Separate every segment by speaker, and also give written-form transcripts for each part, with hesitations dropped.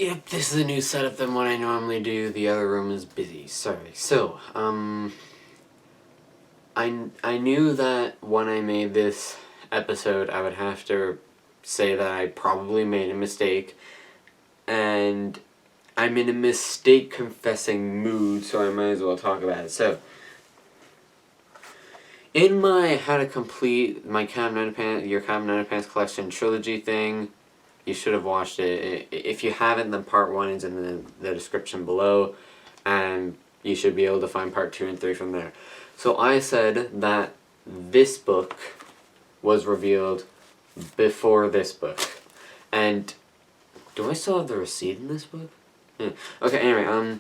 Speaker 1: Yep, this is a new setup than what I normally do. The other room is busy. Sorry. So, I knew that when I made this episode, I would have to say that I probably made a mistake, and I'm in a mistake confessing mood, so I might as well talk about it. So, in my how to complete my your Cam Underpants collection trilogy thing, you should have watched it. If you haven't, then part 1 is in the description below, and you should be able to find part 2 and 3 from there. So I said that this book was revealed before this book. And do I still have the receipt in this book? Yeah. Okay, anyway,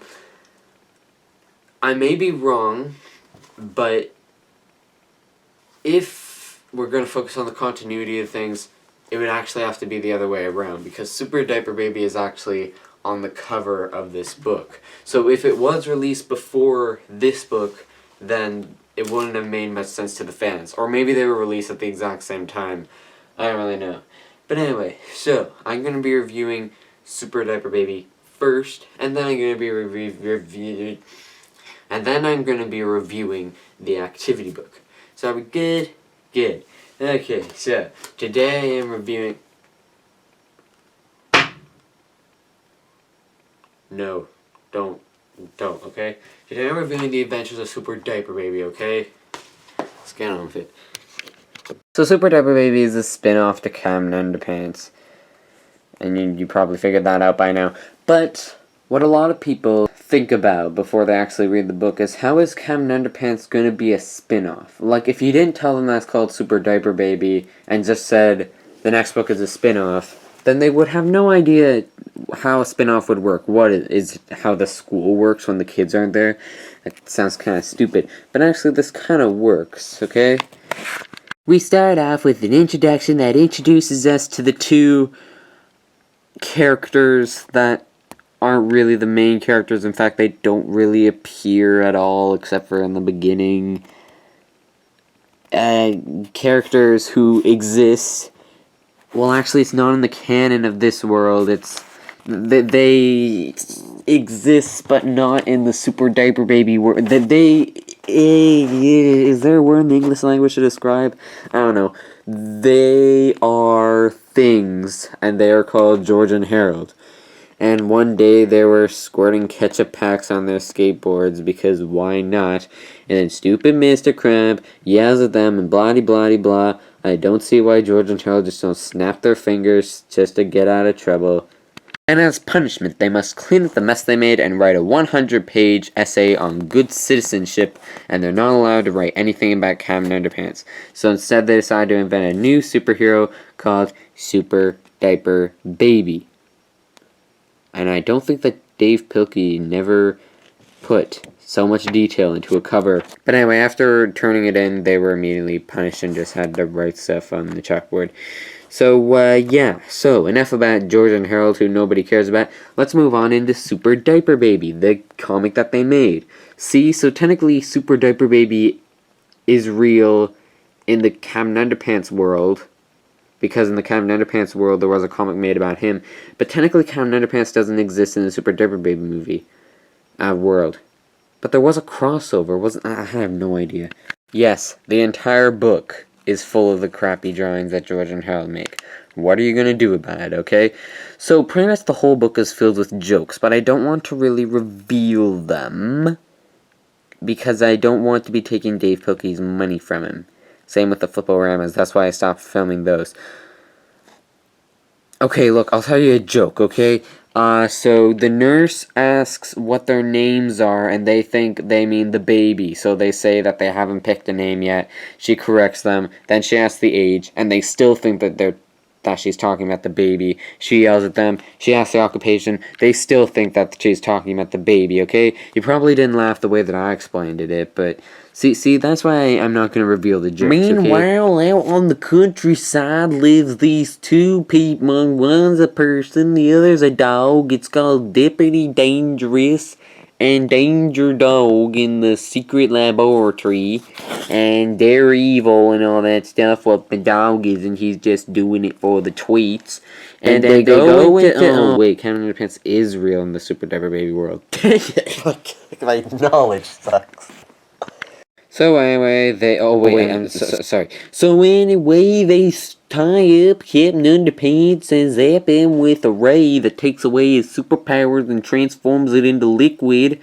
Speaker 1: I may be wrong, but if we're going to focus on the continuity of things, it would actually have to be the other way around, because Super Diaper Baby is actually on the cover of this book. So if it was released before this book, then it wouldn't have made much sense to the fans. Or maybe they were released at the exact same time. I don't really know. But anyway, so I'm going to be reviewing Super Diaper Baby first, and then I'm going to be reviewing the activity book. So are we good? Good. Okay, so today I am reviewing... No, don't, okay? Today I'm reviewing the adventures of Super Diaper Baby, okay? Let's get on with it. So Super Diaper Baby is a spin-off to Cam Underpants. And you probably figured that out by now. But what a lot of people think about before they actually read the book is, how is Cam Underpants going to be a spin-off? Like, if you didn't tell them that's called Super Diaper Baby and just said the next book is a spin-off, then they would have no idea how a spin-off would work. What is how the school works when the kids aren't there. That sounds kind of stupid. But actually, this kind of works, okay? We start off with an introduction that introduces us to the two characters that aren't really the main characters. In fact, they don't really appear at all except for in the beginning. Characters who exist. Well, actually, it's not in the canon of this world. It's they exist, but not in the Super Diaper Baby world. Is there a word in the English language to describe? I don't know. They are things, and they are called George and Harold. And one day they were squirting ketchup packs on their skateboards, because why not? And then stupid Mr. Crab yells at them and blah-de-blah-de-blah. I don't see why George and Harold just don't snap their fingers just to get out of trouble. And as punishment, they must clean up the mess they made and write a 100-page essay on good citizenship, and they're not allowed to write anything about Cam Underpants. So instead they decide to invent a new superhero called Super Diaper Baby. And I don't think that Dave Pilkey never put so much detail into a cover. But anyway, after turning it in, they were immediately punished and just had to write stuff on the chalkboard. So, yeah. So, enough about George and Harold, who nobody cares about. Let's move on into Super Diaper Baby, the comic that they made. See, so technically Super Diaper Baby is real in the Cam Underpants world, because in the Cam Underpants world there was a comic made about him. But technically Cam Underpants doesn't exist in the Super Diaper Baby movie world. But there was a crossover, I have no idea. Yes, the entire book is full of the crappy drawings that George and Harold make. What are you going to do about it, okay? So pretty much the whole book is filled with jokes, but I don't want to really reveal them, because I don't want to be taking Dave Pilkey's money from him. Same with the Fliporamas, that's why I stopped filming those. Okay, look, I'll tell you a joke, okay? So the nurse asks what their names are, and they think they mean the baby, so they say that they haven't picked a name yet. She corrects them, then she asks the age, and they still think that she's talking about the baby. She yells at them, she asks the occupation, they still think that she's talking about the baby, okay? You probably didn't laugh the way that I explained it, but see, that's why I'm not going to reveal the jokes, Meanwhile, okay? Out on the countryside lives these two people. One's a person, the other's a dog. It's called Deputy Dangerous, and danger dog in the secret laboratory, and they're evil and all that stuff. Well, the dog isn't. He's just doing it for the tweets. And then they go into wait, Captain Underpants is real in the Super Diaper Baby world.
Speaker 2: My knowledge sucks.
Speaker 1: So anyway, sorry. So anyway, they tie up Captain Underpants and zap him with a ray that takes away his superpowers and transforms it into liquid.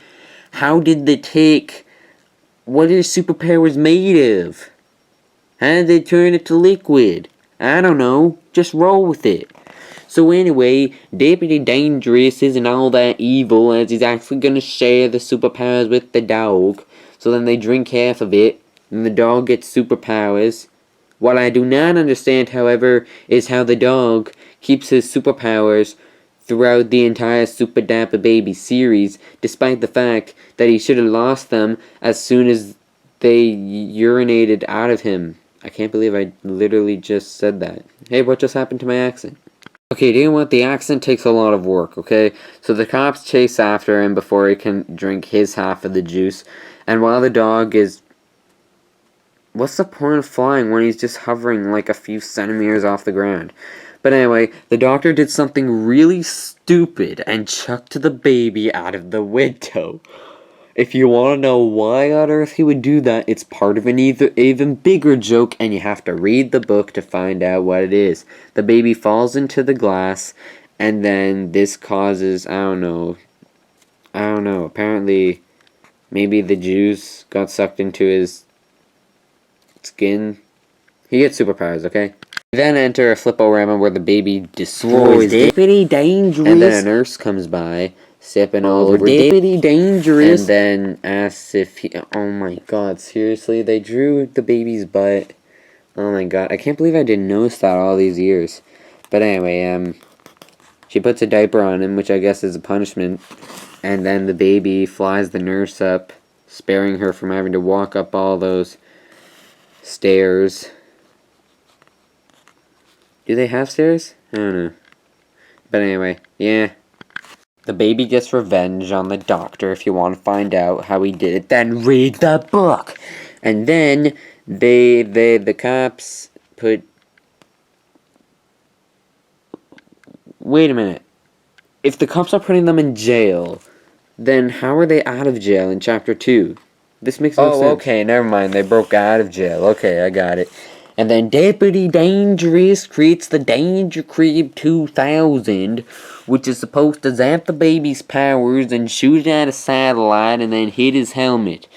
Speaker 1: How did they take... What are superpowers made of? How did they turn it to liquid? I don't know. Just roll with it. So anyway, Deputy Dangerous isn't all that evil, as he's actually gonna share the superpowers with the dog. So then they drink half of it, and the dog gets superpowers. What I do not understand, however, is how the dog keeps his superpowers throughout the entire Super Diaper Baby series, despite the fact that he should have lost them as soon as they urinated out of him. I can't believe I literally just said that. Hey, what just happened to my accent? Okay, do you know what? The accent takes a lot of work, okay? So the cops chase after him before he can drink his half of the juice. And while the dog is... What's the point of flying when he's just hovering like a few centimeters off the ground? But anyway, the doctor did something really stupid and chucked the baby out of the window. If you want to know why on earth he would do that, it's part of an even bigger joke, and you have to read the book to find out what it is. The baby falls into the glass, and then this causes, I don't know, apparently maybe the juice got sucked into his skin. He gets superpowers, okay? Then enter a flip-o-rama where the baby destroys Deputy Dangerous, and then a nurse comes by, sipping all over Deputy Dangerous, and then asks if he... Oh my god, seriously? They drew the baby's butt. Oh my god, I can't believe I didn't notice that all these years. But anyway, she puts a diaper on him, which I guess is a punishment, and then the baby flies the nurse up, sparing her from having to walk up all those stairs. Do they have stairs? I don't know. But anyway, yeah. The baby gets revenge on the doctor. If you want to find out how he did it, then read the book. And then the cops put... Wait a minute. If the cops are putting them in jail, then how are they out of jail in chapter 2? This makes no sense. Oh, okay, never mind. They broke out of jail. Okay, I got it. And then Deputy Dangerous creates the Danger Crib 2000, which is supposed to zap the baby's powers and shoot it at a satellite and then hit his helmet.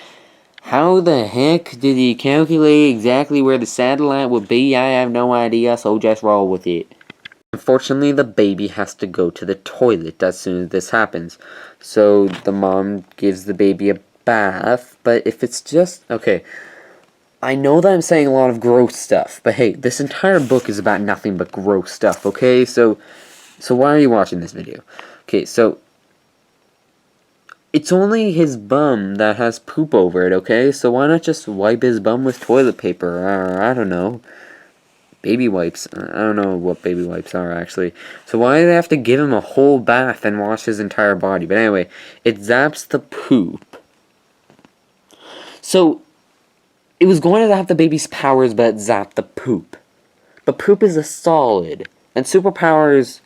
Speaker 1: How the heck did he calculate exactly where the satellite would be? I have no idea, so just roll with it. Unfortunately, the baby has to go to the toilet as soon as this happens. So the mom gives the baby a bath, but if it's just... Okay, I know that I'm saying a lot of gross stuff, but hey, this entire book is about nothing but gross stuff, okay? So why are you watching this video? Okay, so it's only his bum that has poop over it, okay? So why not just wipe his bum with toilet paper, or I don't know, baby wipes. I don't know what baby wipes are, actually. So why do they have to give him a whole bath and wash his entire body? But anyway, it zaps the poop. So it was going to have the baby's powers, but it zapped the poop. But poop is a solid. And superpowers,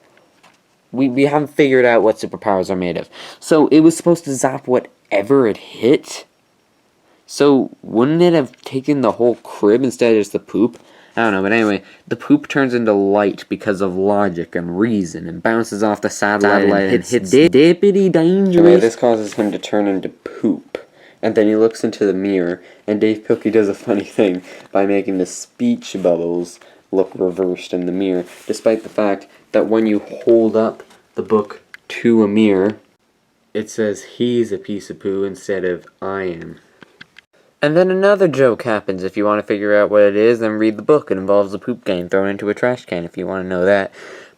Speaker 1: we haven't figured out what superpowers are made of. So it was supposed to zap whatever it hit. So wouldn't it have taken the whole crib instead of just the poop? I don't know, but anyway, the poop turns into light because of logic and reason and bounces off the satellite and hits Deputy Dangerous. Anyway, this causes him to turn into poop. And then he looks into the mirror, and Dave Pilkey does a funny thing by making the speech bubbles look reversed in the mirror, despite the fact that when you hold up the book to a mirror, it says he's a piece of poo instead of I am. And then another joke happens. If you want to figure out what it is, then read the book. It involves a poop can thrown into a trash can if you want to know that.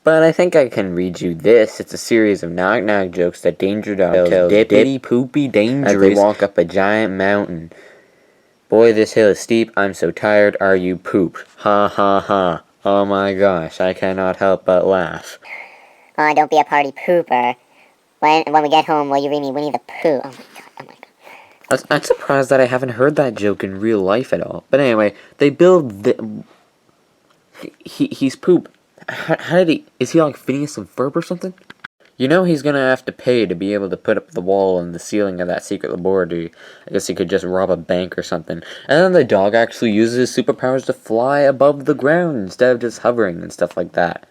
Speaker 1: But I think I can read you this. It's a series of knock-knock jokes that Danger Dog tells Deputy Poopy Dangerous as they walk up a giant mountain. Boy, this hill is steep. I'm so tired. Are you poop? Ha ha ha. Oh my gosh, I cannot help but laugh.
Speaker 3: Oh, don't be a party pooper. when we get home, will you read me Winnie the Pooh? Oh my god, oh my god.
Speaker 1: I'm surprised that I haven't heard that joke in real life at all. But anyway, they build the... He's poop. How did he... Is he like Phineas and Ferb or something? You know he's gonna have to pay to be able to put up the wall and the ceiling of that secret laboratory. I guess he could just rob a bank or something. And then the dog actually uses his superpowers to fly above the ground instead of just hovering and stuff like that.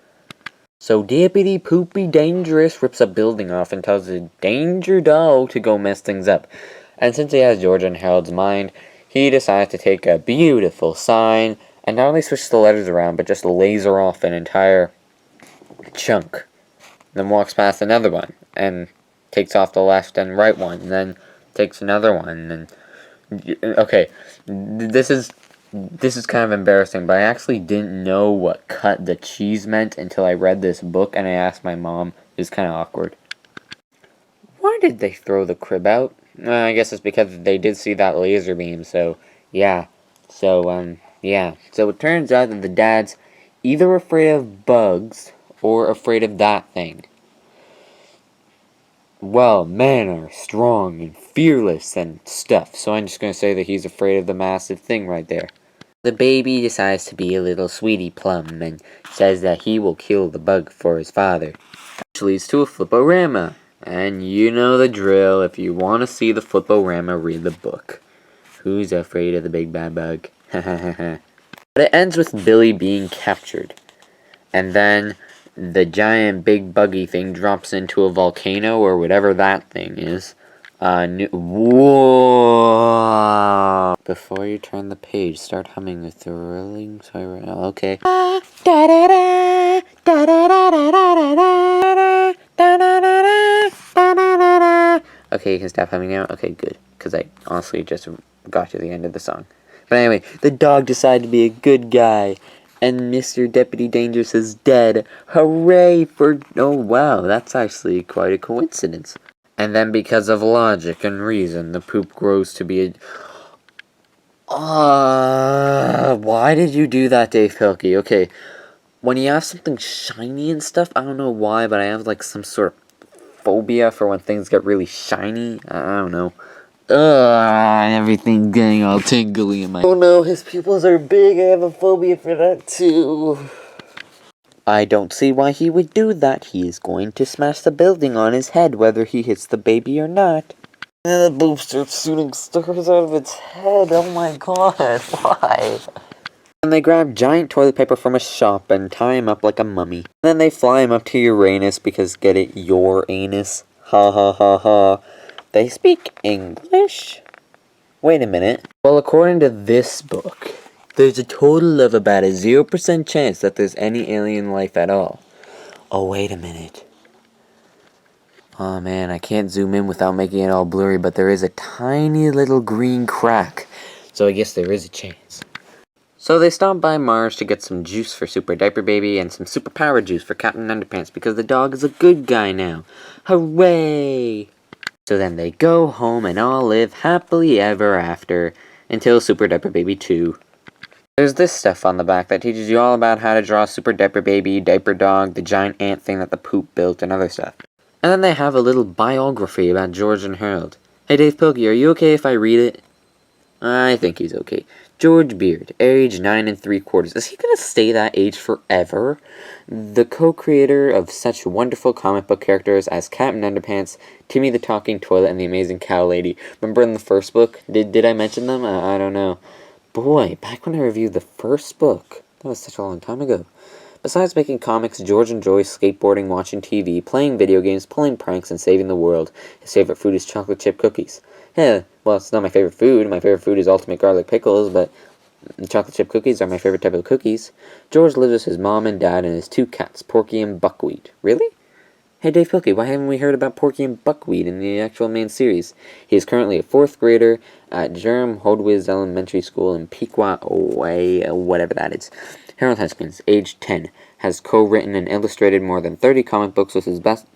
Speaker 1: So Dippity Poopy Dangerous rips a building off and tells the Danger Dog to go mess things up. And since he has George and Harold's mind, he decides to take a beautiful sign and not only switch the letters around, but just laser off an entire chunk. Then walks past another one and takes off the left and right one, and then takes another one. And okay, this is kind of embarrassing, but I actually didn't know what cut the cheese meant until I read this book, and I asked my mom. It was kind of awkward. Why did they throw the crib out? I guess it's because they did see that laser beam. So yeah. Yeah. So it turns out that the dad's either afraid of bugs or afraid of that thing. Well, men are strong and fearless and stuff, so I'm just gonna say that he's afraid of the massive thing right there. The baby decides to be a little sweetie plum and says that he will kill the bug for his father. Which leads to a fliporama. And you know the drill. If you want to see the fliporama, read the book. Who's afraid of the big bad bug? But it ends with Billy being captured. And then the giant big buggy thing drops into a volcano or whatever that thing is. Whoa! Before you turn the page, start humming the thrilling siren. Okay. Okay, you can stop humming now. Okay, good. Because I honestly just got to the end of the song. But anyway, the dog decided to be a good guy. And Mr. Deputy Dangerous is dead. Hooray for... Oh, wow, that's actually quite a coincidence. And then because of logic and reason, the poop grows to be a... why did you do that, Dave Pilkey? Okay, when you have something shiny and stuff, I don't know why, but I have like some sort of phobia for when things get really shiny. I don't know. Everything getting all tingly in my... Oh no, his pupils are big. I have a phobia for that too. I don't see why he would do that. He is going to smash the building on his head, whether he hits the baby or not. And the boob starts shooting stars out of its head. Oh my god, why? And they grab giant toilet paper from a shop and tie him up like a mummy. And then they fly him up to Uranus because, get it, your anus. Ha ha ha ha. They speak English? Wait a minute. Well, according to this book, there's a total of about a 0% chance that there's any alien life at all. Oh, wait a minute. Oh man, I can't zoom in without making it all blurry, but there is a tiny little green crack. So I guess there is a chance. So they stop by Mars to get some juice for Super Diaper Baby and some superpower juice for Captain Underpants because the dog is a good guy now. Hooray! So then they go home and all live happily ever after until Super Diaper Baby 2. There's this stuff on the back that teaches you all about how to draw Super Diaper Baby, Diaper Dog, the giant ant thing that the poop built, and other stuff. And then they have a little biography about George and Harold. Hey Dave Pilkey, are you okay if I read it? I think he's okay. George Beard, age 9 3/4. Is he gonna stay that age forever? The co-creator of such wonderful comic book characters as Captain Underpants, Timmy the Talking Toilet, and the Amazing Cow Lady. Remember in the first book? Did I mention them? I don't know. Boy, back when I reviewed the first book. That was such a long time ago. Besides making comics, George enjoys skateboarding, watching TV, playing video games, pulling pranks, and saving the world. His favorite food is chocolate chip cookies. Yeah, well, it's not my favorite food. My favorite food is ultimate garlic pickles, but chocolate chip cookies are my favorite type of cookies. George lives with his mom and dad and his 2 cats, Porky and Buckwheat. Really? Hey Dave Pilkey, why haven't we heard about Porky and Buckwheat in the actual main series? He is currently a 4th grader at Jerem Hodwiz Elementary School in Pequot, whatever that is. Harold Heskins, age 10, has co-written and illustrated more than 30 comic books with his best...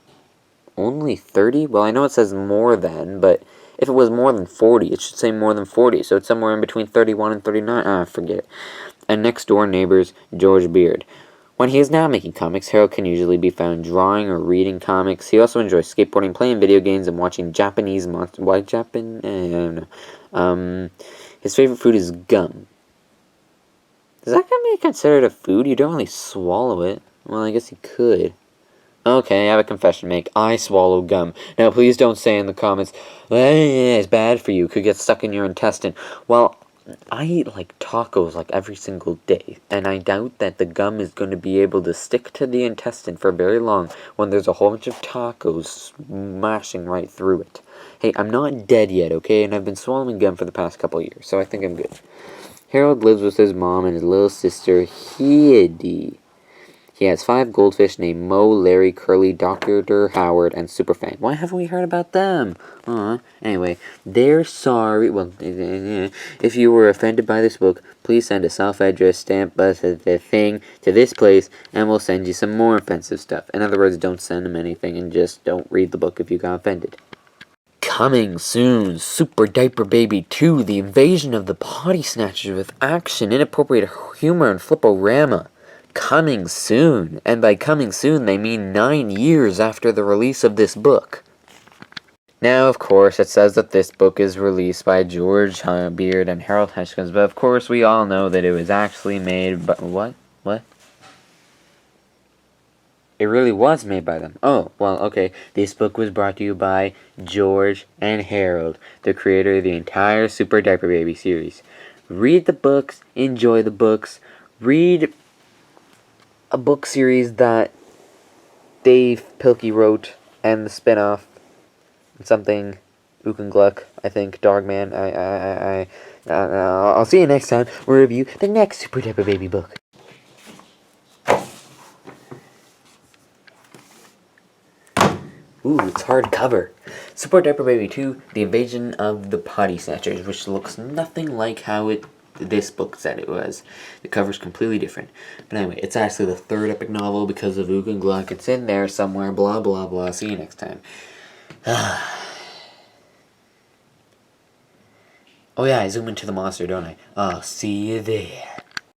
Speaker 1: Only 30? Well, I know it says more than, but if it was more than 40, it should say more than 40, so it's somewhere in between 31 and 39. Forget it. And next door neighbors, George Beard. When he is not making comics, Harold can usually be found drawing or reading comics. He also enjoys skateboarding, playing video games, and watching Japanese monster. Why Japan? I don't know. His favorite food is gum. Is that gonna be considered a food? You don't really swallow it. Well, I guess you could. Okay, I have a confession to make. I swallow gum. Now, please don't say in the comments, it's bad for you. Could get stuck in your intestine. Well, I eat like tacos like every single day, and I doubt that the gum is going to be able to stick to the intestine for very long when there's a whole bunch of tacos smashing right through it. Hey, I'm not dead yet, okay? And I've been swallowing gum for the past couple years, so I think I'm good. Harold lives with his mom and his little sister, Heidi. He has 5 goldfish named Mo, Larry, Curly, Dr. Howard, and Superfang. Why haven't we heard about them? Anyway, they're sorry. Well, if you were offended by this book, please send a self-addressed stamp thing to this place, and we'll send you some more offensive stuff. In other words, don't send them anything, and just don't read the book if you got offended. Coming soon, Super Diaper Baby 2, The Invasion of the Potty Snatchers with action, inappropriate humor, and flipporama. Coming soon, and by coming soon they mean 9 years after the release of this book. Now, of course, it says that this book is released by George Beard and Harold Heskins, but of course we all know that it was actually made by... What? It really was made by them. Oh, well, okay. This book was brought to you by George and Harold, the creator of the entire Super Diaper Baby series. Read the books, enjoy the books, read a book series that Dave Pilkey wrote, and the spin-off, something, Ook and Gluck, I think, Dogman. I'll see you next time. We'll review the next Super Diaper Baby book. Ooh, it's hardcover. Super Diaper Baby 2, The Invasion of the Potty Snatchers, which looks nothing like how this book said it was. The cover's completely different. But anyway, it's actually the 3rd epic novel because of Ook and Gluck. It's in there somewhere, blah, blah, blah. See you next time. Oh yeah, I zoom into the monster, don't I? I'll see you there.